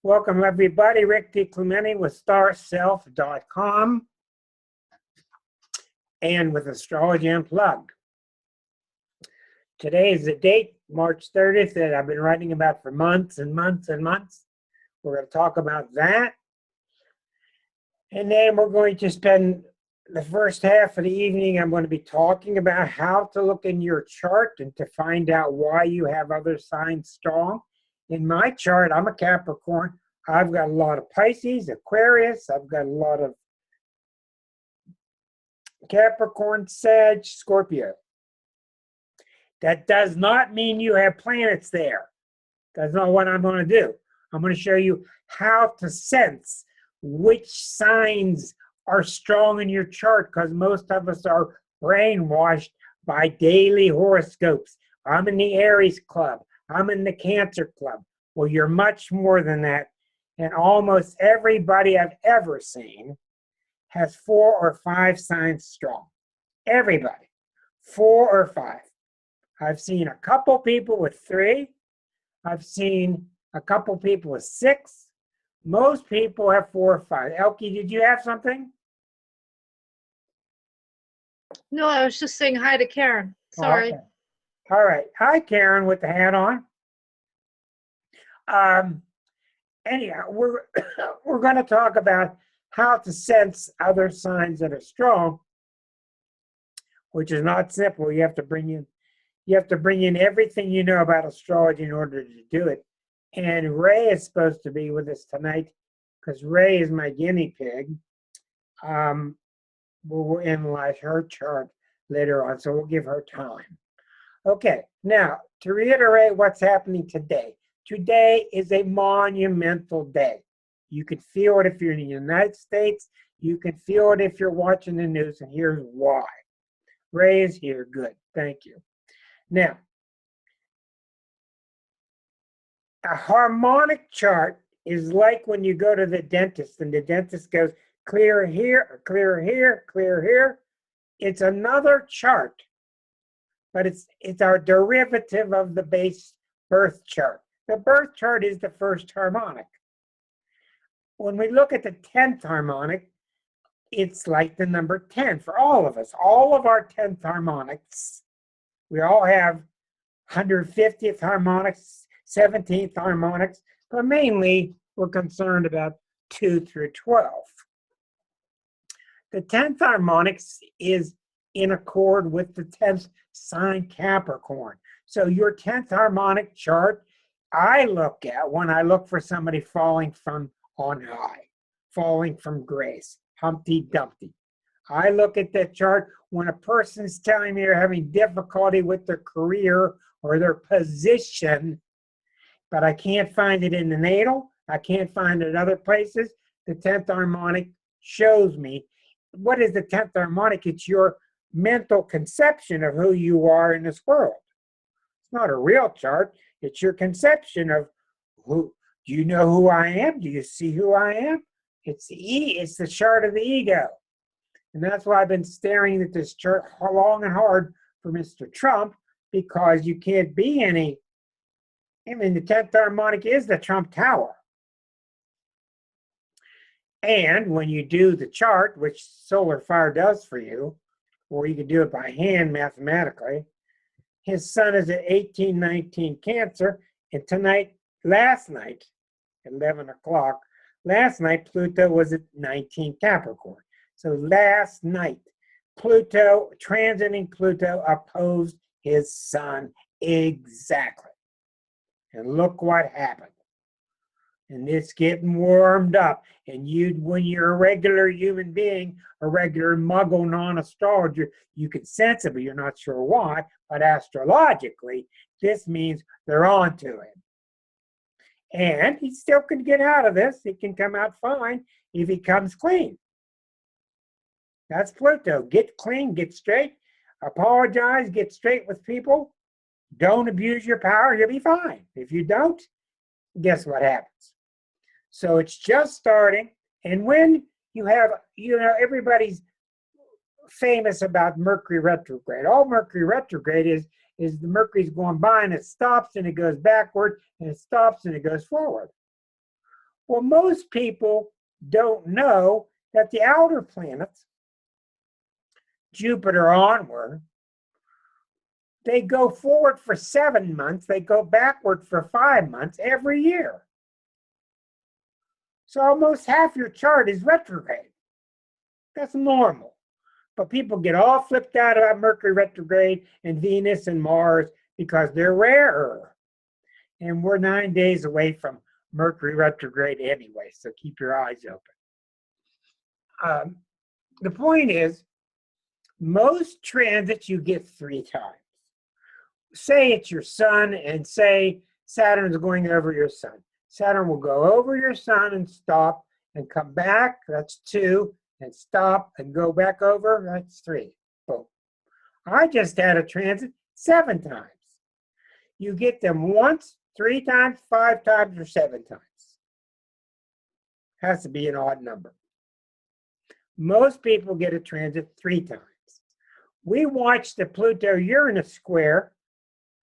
Welcome, everybody. Rick DiClemente with starself.com and with Astrology Unplugged. Today is the date, March 30th, that I've been writing about for months and months and months. We're going to talk about that. And then we're going to spend the first half of the evening, I'm going to be talking about how to look in your chart and to find out why you have other signs strong. In my chart, I'm a Capricorn. I've got a lot of Pisces, Aquarius. I've got a lot of Capricorn, Sag, Scorpio. That does not mean you have planets there. That's not what I'm going to do. I'm going to show you how to sense which signs are strong in your chart, because most of us are brainwashed by daily horoscopes. I'm in the Aries club. I'm in the Cancer club. Well, you're much more than that. And almost everybody I've ever seen has 4 or 5 signs strong. Everybody. 4 or 5. I've seen a couple people with 3. I've seen a couple people with 6. Most people have 4 or 5. Elke, did you have something? No, I was just saying hi to Karen. Sorry. Okay. All right. Hi, Karen, with the hat on. Anyhow, we're going to talk about how to sense other signs that are strong, which is not simple. You have to bring in everything you know about astrology in order to do it. And Ray is supposed to be with us tonight because Ray is my guinea pig. We'll analyze her chart later on, so we'll give her time. Okay, now to reiterate what's happening today. Today is a monumental day. You can feel it if you're in the United States. You can feel it if you're watching the news, and here's why. Ray is here. Good. Thank you. Now, a harmonic chart is like when you go to the dentist and the dentist goes, clear here, clear here, clear here. It's another chart, but it's our derivative of the base birth chart. The birth chart is the first harmonic. When we look at the 10th harmonic, it's like the number 10 for all of us. All of our 10th harmonics, we all have 150th harmonics, 17th harmonics, but mainly we're concerned about 2 through 12. The 10th harmonics is in accord with the 10th sign Capricorn. So your 10th harmonic chart, I look at when I look for somebody falling from on high, falling from grace, Humpty Dumpty. I look at that chart when a person's telling me they're having difficulty with their career or their position, but I can't find it in the natal. I can't find it in other places. The 10th harmonic shows me. What is the 10th harmonic? It's your mental conception of who you are in this world. It's not a real chart. It's your conception of who. Do you know who I am? Do you see who I am? It's the chart of the ego. And that's why I've been staring at this chart long and hard for Mr. Trump, because you can't be any. I mean, the 10th harmonic is the Trump Tower. And when you do the chart, which Solar Fire does for you, or you can do it by hand mathematically, his sun is at 1819 Cancer, and last night, 11 o'clock, last night Pluto was at 19 Capricorn. So last night, Pluto, transiting Pluto, opposed his sun exactly. And look what happened. And it's getting warmed up. And when you're a regular human being, a regular muggle non-astrologer, you can sense it, but you're not sure why. But astrologically, this means they're on to him. And he still can get out of this. He can come out fine if he comes clean. That's Pluto. Get clean, get straight, apologize, get straight with people. Don't abuse your power, you'll be fine. If you don't, guess what happens? So it's just starting, and when you have, everybody's famous about Mercury retrograde. All Mercury retrograde is the Mercury's going by and it stops and it goes backward and it stops and it goes forward. Well, most people don't know that the outer planets, Jupiter onward, they go forward for 7 months, they go backward for 5 months every year. So almost half your chart is retrograde. That's normal. But people get all flipped out about Mercury retrograde and Venus and Mars because they're rarer. And we're 9 days away from Mercury retrograde anyway, so keep your eyes open. The point is, most transits you get 3 times. Say it's your sun, and say Saturn's going over your sun. Saturn will go over your sun and stop and come back. That's 2. And stop and go back over. That's 3. Boom. I just had a transit 7 times. You get them once, 3 times, 5 times, or 7 times. Has to be an odd number. Most people get a transit 3 times. We watched the Pluto-Uranus square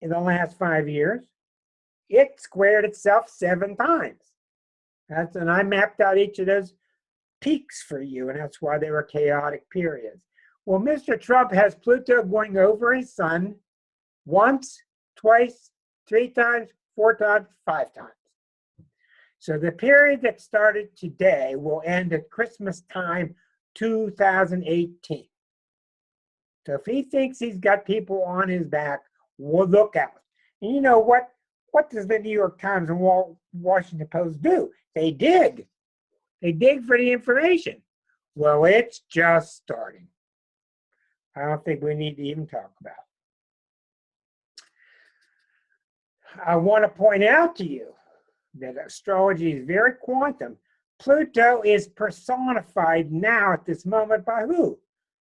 in the last 5 years. It squared itself 7 times. And I mapped out each of those peaks for you, and that's why they were chaotic periods. Well, Mr. Trump has Pluto going over his sun once, twice, 3 times, 4 times, 5 times. So the period that started today will end at Christmas time 2018. So if he thinks he's got people on his back, well, look out. And you know what? What does the New York Times and Washington Post do? They dig. They dig for the information. Well, it's just starting. I don't think we need to even talk about it. I want to point out to you that astrology is very quantum. Pluto is personified now at this moment by who?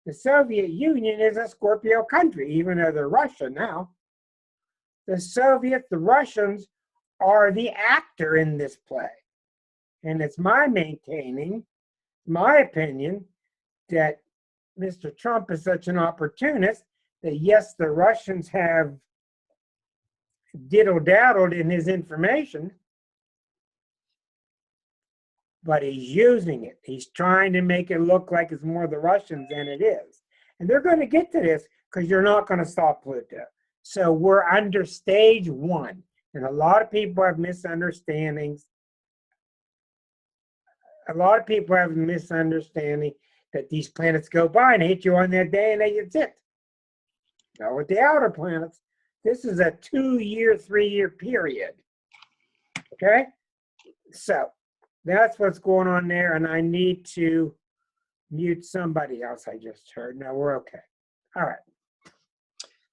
The Soviet Union is a Scorpio country, even though they're Russia now. The Russians are the actor in this play. And it's my opinion, that Mr. Trump is such an opportunist that yes, the Russians have diddle-daddled in his information, but he's using it. He's trying to make it look like it's more the Russians than it is. And they're going to get to this because you're not going to stop Pluto. So we're under stage 1. And a lot of people have misunderstandings. A lot of people have a misunderstanding that these planets go by and hit you on that day and that's it. Now with the outer planets, this is a 2-year, 3-year period. Okay? So that's what's going on there, and I need to mute somebody else I just heard. No, we're okay. All right.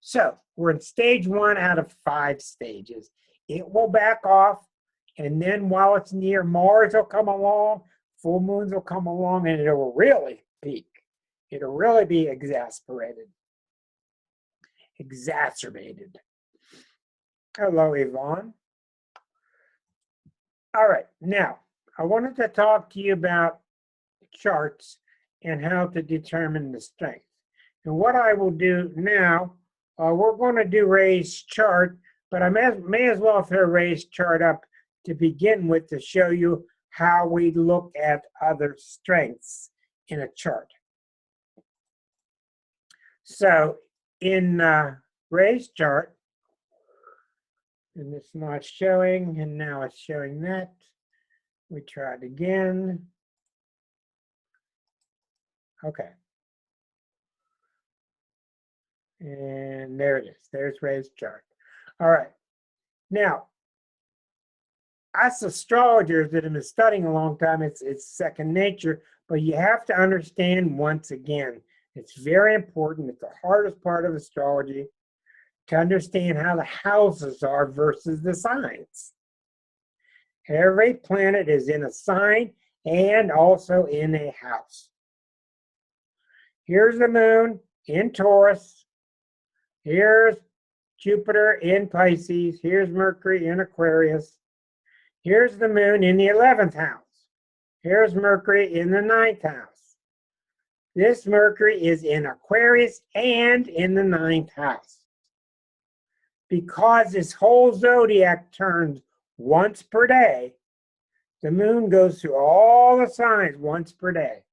So we're in stage 1 out of 5 stages. It will back off, and then while it's near, Mars will come along, full moons will come along, and it'll really peak. It'll really be exacerbated. Hello, Yvonne. All right, now, I wanted to talk to you about charts and how to determine the strength. And what I will do now, we're going to do Ray's chart, but I may as well throw Ray's chart up to begin with to show you how we look at other strengths in a chart. So in Ray's chart, and it's not showing, and now it's showing that. We tried again. Okay. And there it is. There's Ray's chart. All right. Now, us astrologers that have been studying a long time, it's second nature, but you have to understand once again, it's very important. It's the hardest part of astrology to understand how the houses are versus the signs. Every planet is in a sign and also in a house. Here's the moon in Taurus. Here's Jupiter in Pisces. Here's Mercury in Aquarius. Here's the moon in the 11th house. Here's Mercury in the 9th house. This Mercury is in Aquarius and in the 9th house. Because this whole zodiac turns once per day, The moon goes through all the signs once per day.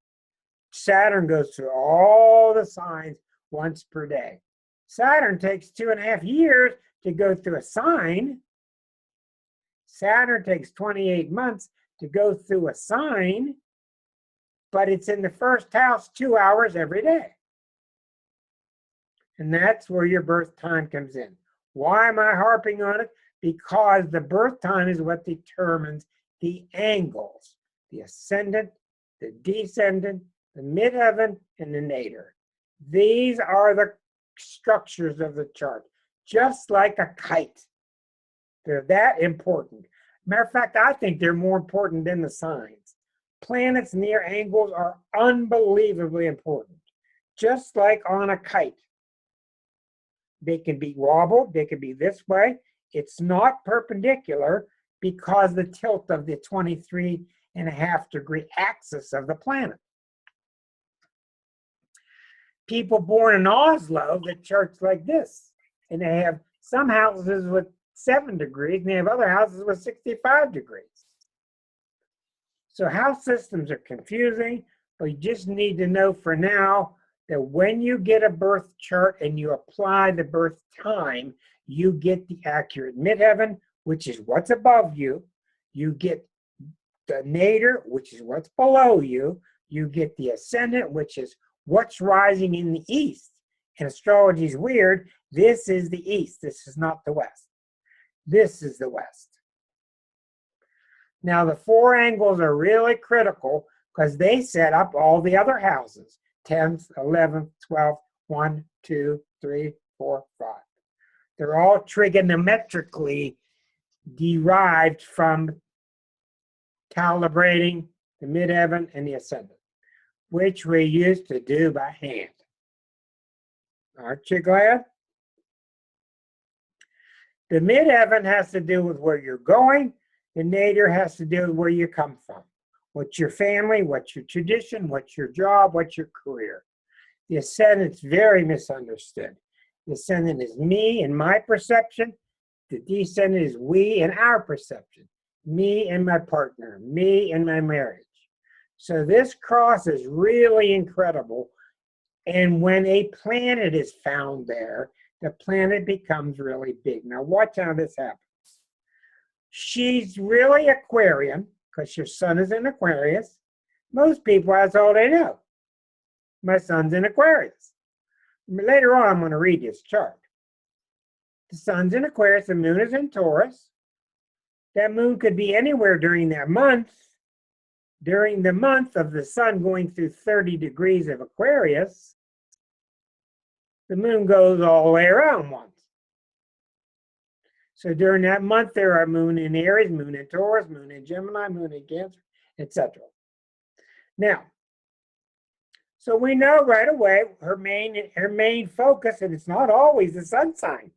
Saturn goes through all the signs once per day. Saturn takes 2.5 years to go through a sign. Saturn takes 28 months to go through a sign, but it's in the first house 2 hours every day. And that's where your birth time comes in. Why am I harping on it? Because the birth time is what determines the angles, the ascendant, the descendant, the midheaven, and the nadir. These are the structures of the chart, just like a kite. They're that important. Matter of fact, I think they're more important than the signs. Planets near angles are unbelievably important, just like on a kite. They can be wobbled, they can be this way. It's not perpendicular because the tilt of the 23.5-degree axis of the planet. People born in Oslo, the chart's like this, and they have some houses with 7 degrees, and they have other houses with 65 degrees. So house systems are confusing, but you just need to know for now that when you get a birth chart and you apply the birth time, you get the accurate midheaven, which is what's above you. You get the nadir, which is what's below you. You get the ascendant, which is what's rising in the east. And astrology is weird. This is the east. This is not the west. This is the west. Now, the 4 angles are really critical because they set up all the other houses. 10th, 11th, 12th, 1, 2, 3, 4, 5. They're all trigonometrically derived from calibrating the midheaven and the ascendant, which we used to do by hand. Aren't you glad? The midheaven has to do with where you're going. The nadir has to do with where you come from. What's your family, what's your tradition, what's your job, what's your career. The ascendant's very misunderstood. The ascendant is me and my perception. The descendant is we and our perception. Me and my partner, me and my marriage. So this cross is really incredible. And when a planet is found there, the planet becomes really big. Now watch how this happens. She's really Aquarian because your sun is in Aquarius. Most people, that's all they know. My sun's in Aquarius. Later on, I'm going to read this chart. The sun's in Aquarius, the moon is in Taurus. That moon could be anywhere during that month. During the month of the sun going through 30 degrees of Aquarius, the moon goes all the way around once. So during that month, there are moon in Aries, moon in Taurus, moon in Gemini, moon in Cancer, etc. Now, so we know right away her main focus, and it's not always the sun sign.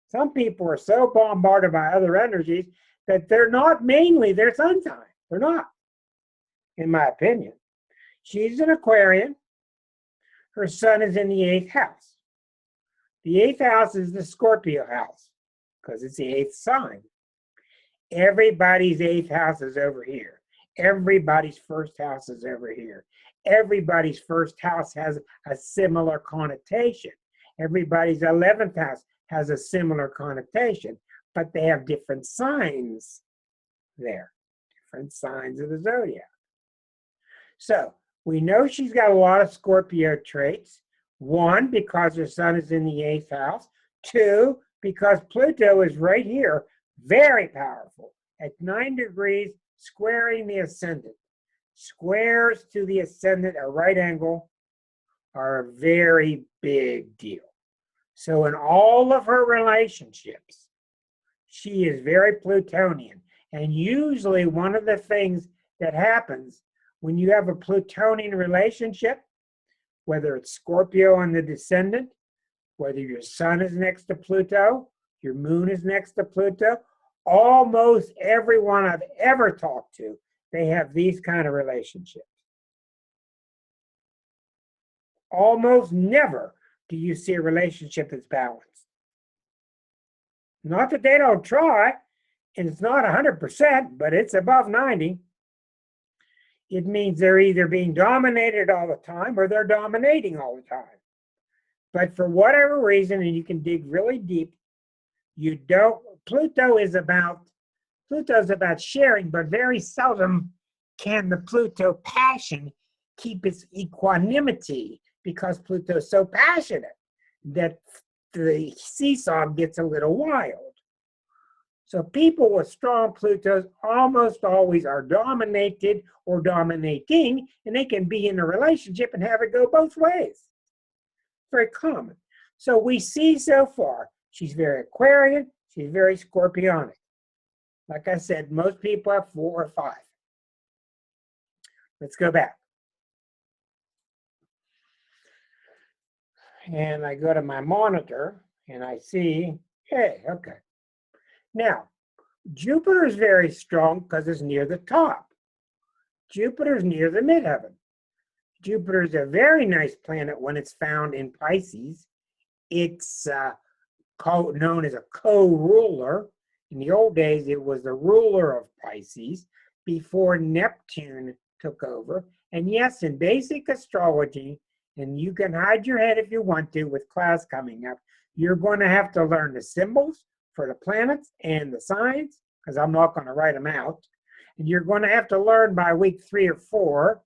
Some people are so bombarded by other energies that they're not mainly their sun sign. They're not, in my opinion. She's an Aquarian. Her sun is in the 8th house. The 8th house is the Scorpio house because it's the 8th sign. Everybody's 8th house is over here. Everybody's first house is over here. Everybody's first house has a similar connotation. Everybody's 11th house has a similar connotation, but they have different signs there, different signs of the zodiac. So we know she's got a lot of Scorpio traits. 1, because her sun is in the 8th house. 2, because Pluto is right here, very powerful, at 9 degrees, squaring the ascendant. Squares to the ascendant, a right angle, are a very big deal. So in all of her relationships, she is very Plutonian. And usually one of the things that happens when you have a Plutonian relationship, whether it's Scorpio and the descendant, whether your sun is next to Pluto, your moon is next to Pluto, almost everyone I've ever talked to, they have these kind of relationships. Almost never do you see a relationship that's balanced. Not that they don't try. and it's not 100%, but it's above 90, it means they're either being dominated all the time or they're dominating all the time. But for whatever reason, and you can dig really deep, Pluto's about sharing, but very seldom can the Pluto passion keep its equanimity, because Pluto's so passionate that the seesaw gets a little wild. So people with strong Plutos almost always are dominated or dominating, and they can be in a relationship and have it go both ways. Very common. So we see so far, she's very Aquarian, she's very Scorpionic. Like I said, most people have 4 or 5. Let's go back. And I go to my monitor and I see, hey, okay. Now, Jupiter is very strong because it's near the top. Jupiter is near the midheaven. Jupiter is a very nice planet when it's found in Pisces. It's known as a co-ruler. In the old days, it was the ruler of Pisces before Neptune took over. And yes, in basic astrology, and you can hide your head if you want to with class coming up, you're going to have to learn the symbols for the planets and the signs, because I'm not going to write them out. And you're going to have to learn by week 3 or 4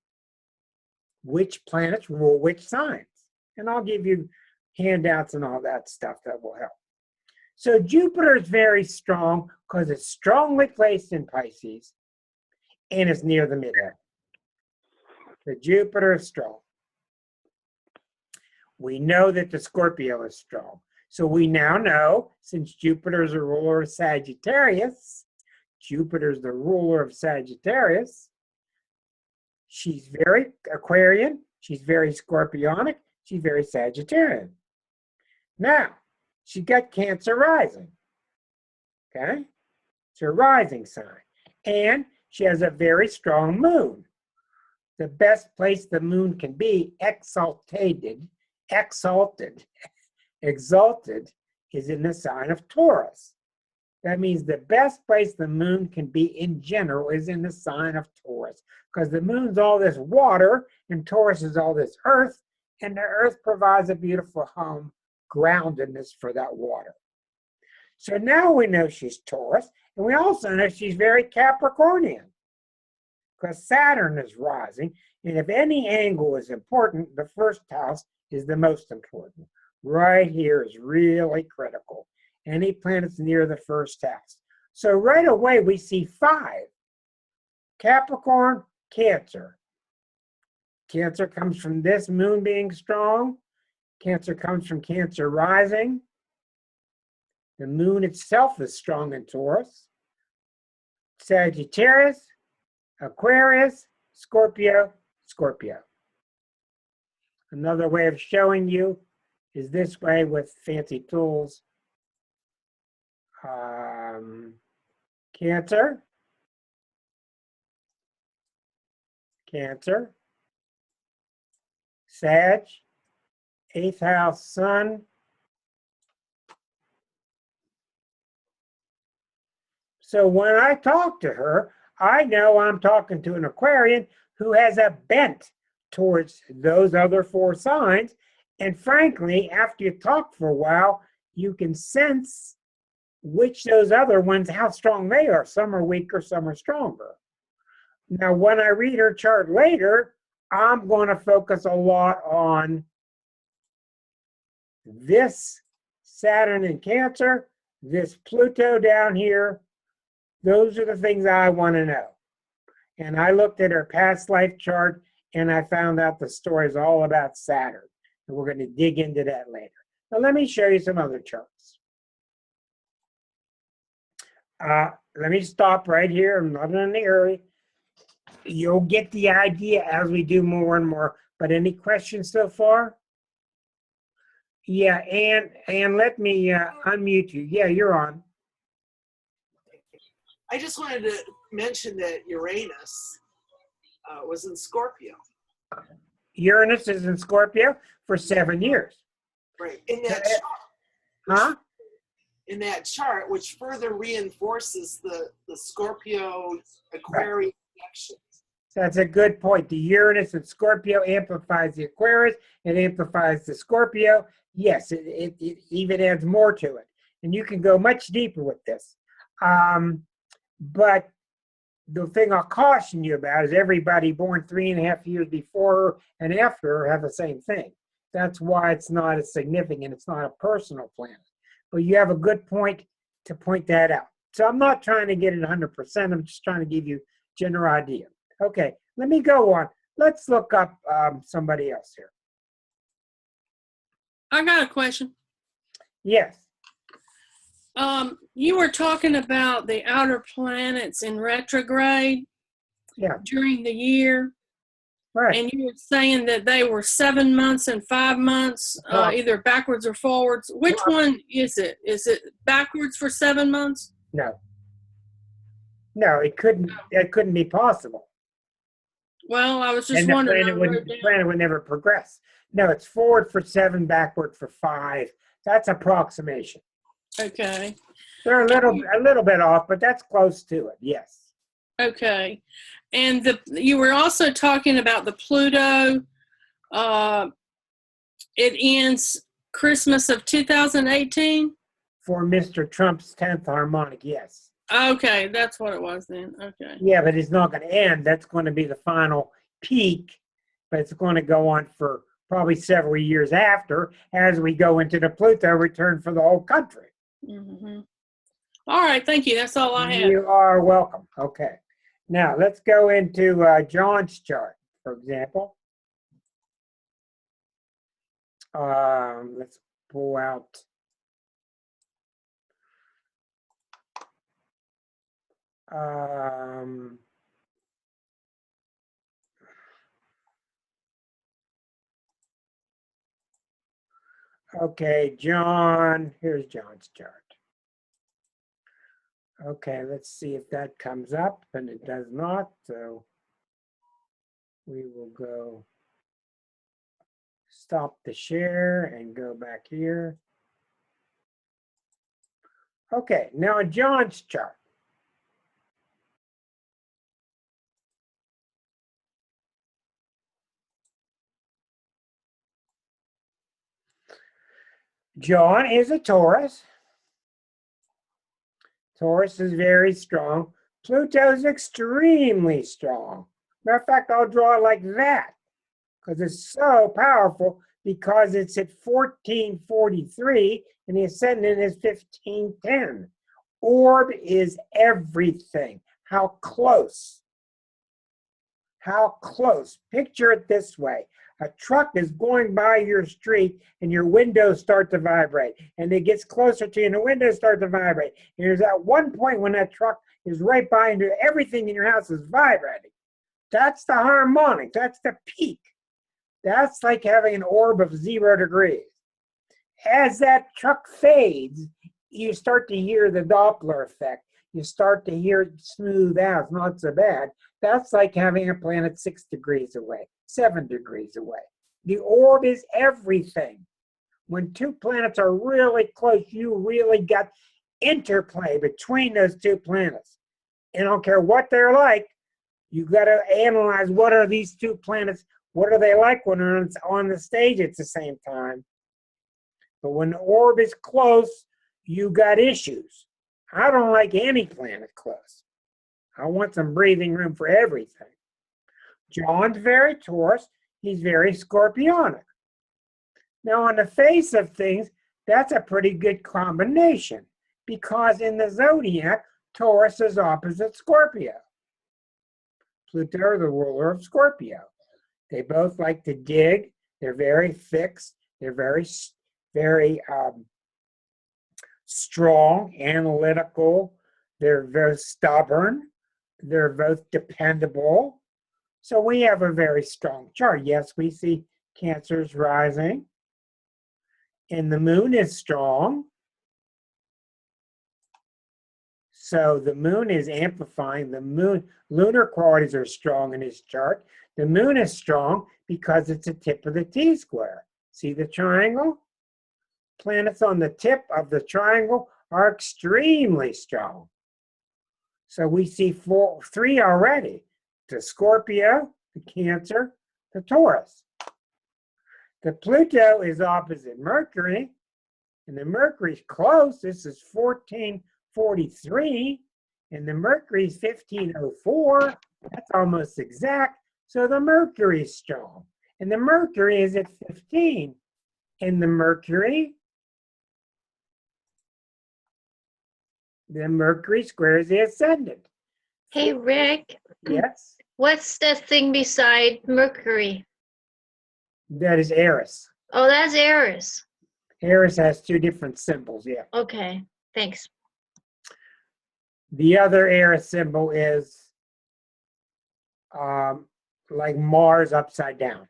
which planets rule which signs. And I'll give you handouts and all that stuff that will help. So Jupiter is very strong because it's strongly placed in Pisces and it's near the midheaven. So Jupiter is strong. We know that the Scorpio is strong. So we now know, since Jupiter is a ruler of Sagittarius, Jupiter is the ruler of Sagittarius, she's very Aquarian, she's very Scorpionic, she's very Sagittarian. Now, she got Cancer rising, okay? It's her rising sign. And she has a very strong moon. The best place the moon can be, exalted, is in the sign of Taurus. That means the best place the moon can be in general is in the sign of Taurus, because the moon's all this water and Taurus is all this earth, and the earth provides a beautiful home, groundedness for that water. So now we know she's Taurus, and we also know she's very Capricornian, because Saturn is rising, and if any angle is important, the first house is the most important. Right here is really critical. Any planets near the first house. So right away we see 5. Capricorn, Cancer. Cancer comes from this moon being strong. Cancer comes from Cancer rising. The moon itself is strong in Taurus. Sagittarius, Aquarius, Scorpio, Scorpio. Another way of showing you is this way with fancy tools. Cancer, Cancer, Sag, 8th house Sun, so when I talk to her, I know I'm talking to an Aquarian who has a bent towards those other 4 signs, and frankly, after you talk for a while, you can sense which those other ones, how strong they are. Some are weaker, some are stronger. Now, when I read her chart later, I'm going to focus a lot on this Saturn in Cancer, this Pluto down here. Those are the things I want to know. And I looked at her past life chart, and I found out the story is all about Saturn. And we're going to dig into that later. Now, let me show you some other charts. Let me stop right here. I'm not in a hurry. You'll get the idea as we do more and more. But any questions so far? Yeah, and let me unmute you. Yeah, you're on. I just wanted to mention that Uranus was in Scorpio. Uranus is in Scorpio for 7 years. Right. In that chart. Huh? in that chart, which further reinforces the Scorpio Aquarius connection. That's a good point. The Uranus and Scorpio amplifies the Aquarius. It amplifies the Scorpio. Yes, it even adds more to it. And you can go much deeper with this. But the thing I'll caution you about is everybody born 3.5 years before and after have the same thing. That's why it's not as significant. It's not a personal planet. But you have a good point to point that out. So I'm not trying to get it 100%. I'm just trying to give you a general idea. Okay, let me go on. Let's look up somebody else here. I got a question. Yes. You were talking about the outer planets in retrograde during the year. Right. And you were saying that they were 7 months and 5 months, either backwards or forwards. Which one is it? Is it backwards for 7 months? No. No, it couldn't be possible. Well, I was just And wondering. the planet would never progress. No, it's forward for 7, backward for 5. That's approximation. Okay. They're a little bit off, but that's close to it. Yes. Okay. And you were also talking about the Pluto. It ends Christmas of 2018? For Mr. Trump's 10th harmonic, yes. Okay, that's what it was then. Okay. Yeah, but it's not going to end. That's going to be the final peak, but it's going to go on for probably several years after as we go into the Pluto return for the whole country. Mm-hmm. All right, thank you. That's all I have. You are welcome. Okay. Now, let's go into John's chart, for example. Let's pull out. Okay, John, here's John's chart. Okay, let's see if that comes up, and it does not, so we will go stop the share and go back here. Okay, now John's chart. John is a Taurus. Taurus is very strong. Pluto is extremely strong. Matter of fact, I'll draw it like that because it's so powerful because it's at 1443 and the ascendant is 1510. Orb is everything. How close? How close? Picture it this way. A truck is going by your street and your windows start to vibrate. And it gets closer to you and the windows start to vibrate. And there's at one point when that truck is right behind you, everything in your house is vibrating. That's the harmonic. That's the peak. That's like having an orb of 0 degrees. As that truck fades, you start to hear the Doppler effect. You start to hear it smooth out. It's not so bad. That's like having a planet 6 degrees away, 7 degrees away. The orb is everything. When two planets are really close, you really got interplay between those two planets. And I don't care what they're like, you got to analyze what are these two planets, what are they like when they're on the stage at the same time. But when the orb is close, you got issues. I don't like any planet close. I want some breathing room for everything. John's very Taurus. He's very Scorpionic. Now, on the face of things, that's a pretty good combination because in the zodiac, Taurus is opposite Scorpio. Pluto, the ruler of Scorpio. They both like to dig. They're very fixed. They're very strong, analytical. They're very stubborn. They're both dependable. So we have a very strong chart. Yes, we see Cancer's rising. And the moon is strong. So the moon is amplifying. The moon, lunar qualities are strong in his chart. The moon is strong because it's a tip of the T-square. See the triangle? Planets on the tip of the triangle are extremely strong. So we see three already: the Scorpio, the Cancer, the Taurus. The Pluto is opposite Mercury, and the Mercury's close. This is 1443, and the Mercury's 1504. That's almost exact. So the Mercury's strong, and the Mercury is at 15. And the Mercury squares the ascendant. Hey, Rick, Yes, what's that thing beside Mercury? that is Eris. Oh, that's Eris. Eris has two different symbols, yeah. Okay, thanks. The other Eris symbol is like Mars upside down.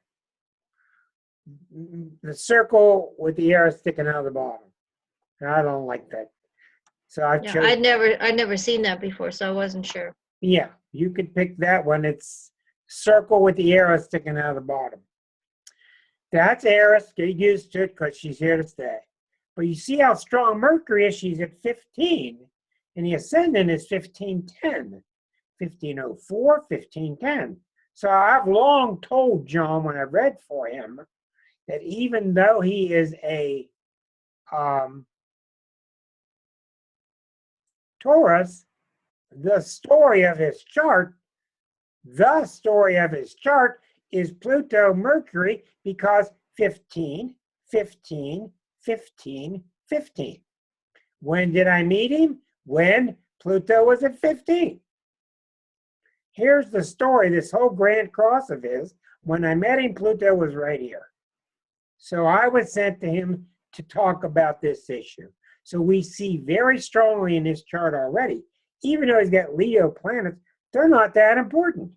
The circle with the arrow sticking out of the bottom. I don't like that. So I've Yeah, chosen. I'd never seen that before, so I wasn't sure. Yeah, you could pick that one. It's circle with the arrow sticking out of the bottom. That's Eris. Get used to it because she's here to stay. But you see how strong Mercury is? She's at 15. And the ascendant is 1510. 1504, 1510. So I've long told John when I read for him that even though he is a Taurus, the story of his chart is Pluto Mercury, because 15, 15, 15, 15. When did I meet him? When Pluto was at 15. Here's the story, this whole grand cross of his. When I met him, Pluto was right here. So I was sent to him to talk about this issue. So we see very strongly in his chart already, even though he's got Leo planets, they're not that important.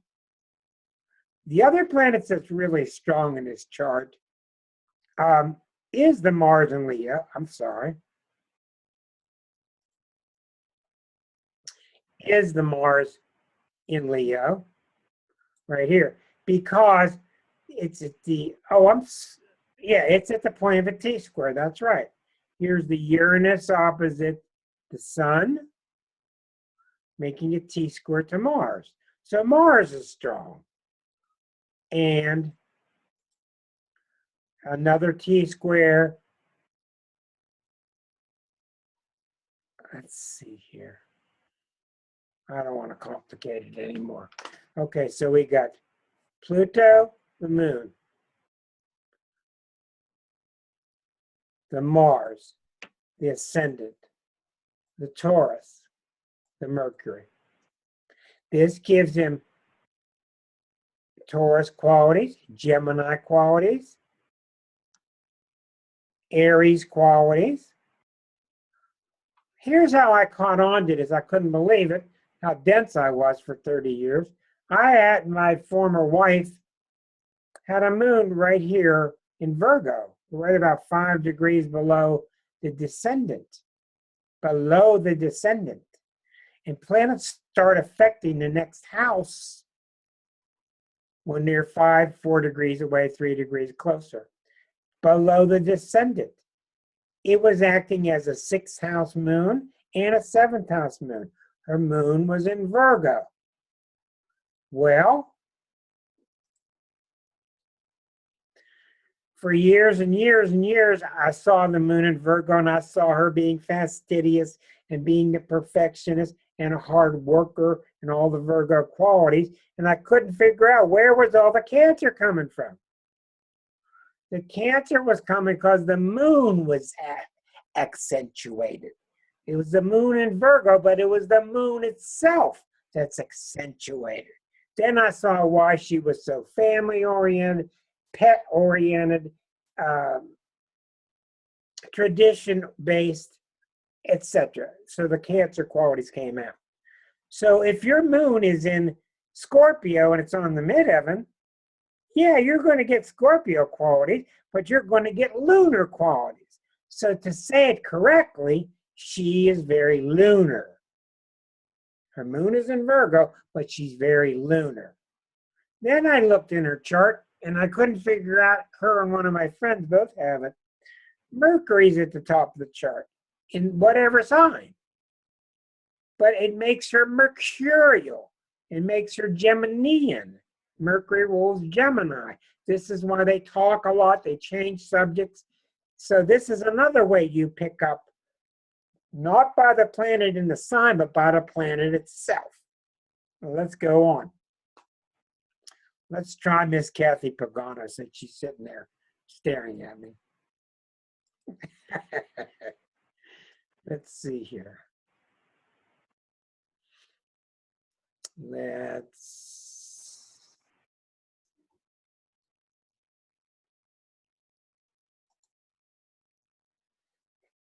The other planets that's really strong in his chart is the Mars in Leo. Is the Mars in Leo right here, because it's at the it's at the point of a T-square. That's right. Here's the Uranus opposite the Sun, making a T-square to Mars. So Mars is strong. And another T-square. Let's see here. I don't want to complicate it anymore. Okay, so we got Pluto, the Moon, the Mars, the Ascendant, the Taurus, the Mercury. This gives him Taurus qualities, Gemini qualities, Aries qualities. Here's how I caught on to this. I couldn't believe it, how dense I was for 30 years. I had my former wife had a moon right here in Virgo, right about 5 degrees below the descendant. And planets start affecting the next house when they're 4 degrees away, 3 degrees closer. Below the descendant. It was acting as a 6th house moon and a 7th house moon. Her moon was in Virgo. Well, for years and years and years, I saw the moon in Virgo, and I saw her being fastidious and being the perfectionist and a hard worker and all the Virgo qualities. And I couldn't figure out where was all the Cancer coming from. The Cancer was coming because the moon was accentuated. It was the moon in Virgo, but it was the moon itself that's accentuated. Then I saw why she was so family-oriented, pet-oriented, tradition-based, etc. So the Cancer qualities came out. So if your moon is in Scorpio and it's on the midheaven, yeah, you're going to get Scorpio qualities, but you're going to get lunar qualities. So to say it correctly, she is very lunar. Her moon is in Virgo, but she's very lunar. Then I looked in her chart, and I couldn't figure out, her and one of my friends both have it. Mercury's at the top of the chart. in whatever sign. But it makes her mercurial. It makes her Geminian. Mercury rules Gemini. This is why they talk a lot. They change subjects. So this is another way you pick up, not by the planet in the sign, but by the planet itself. Well, let's go on. Let's try Miss Kathy Pagano since she's sitting there staring at me. Let's see here. Let's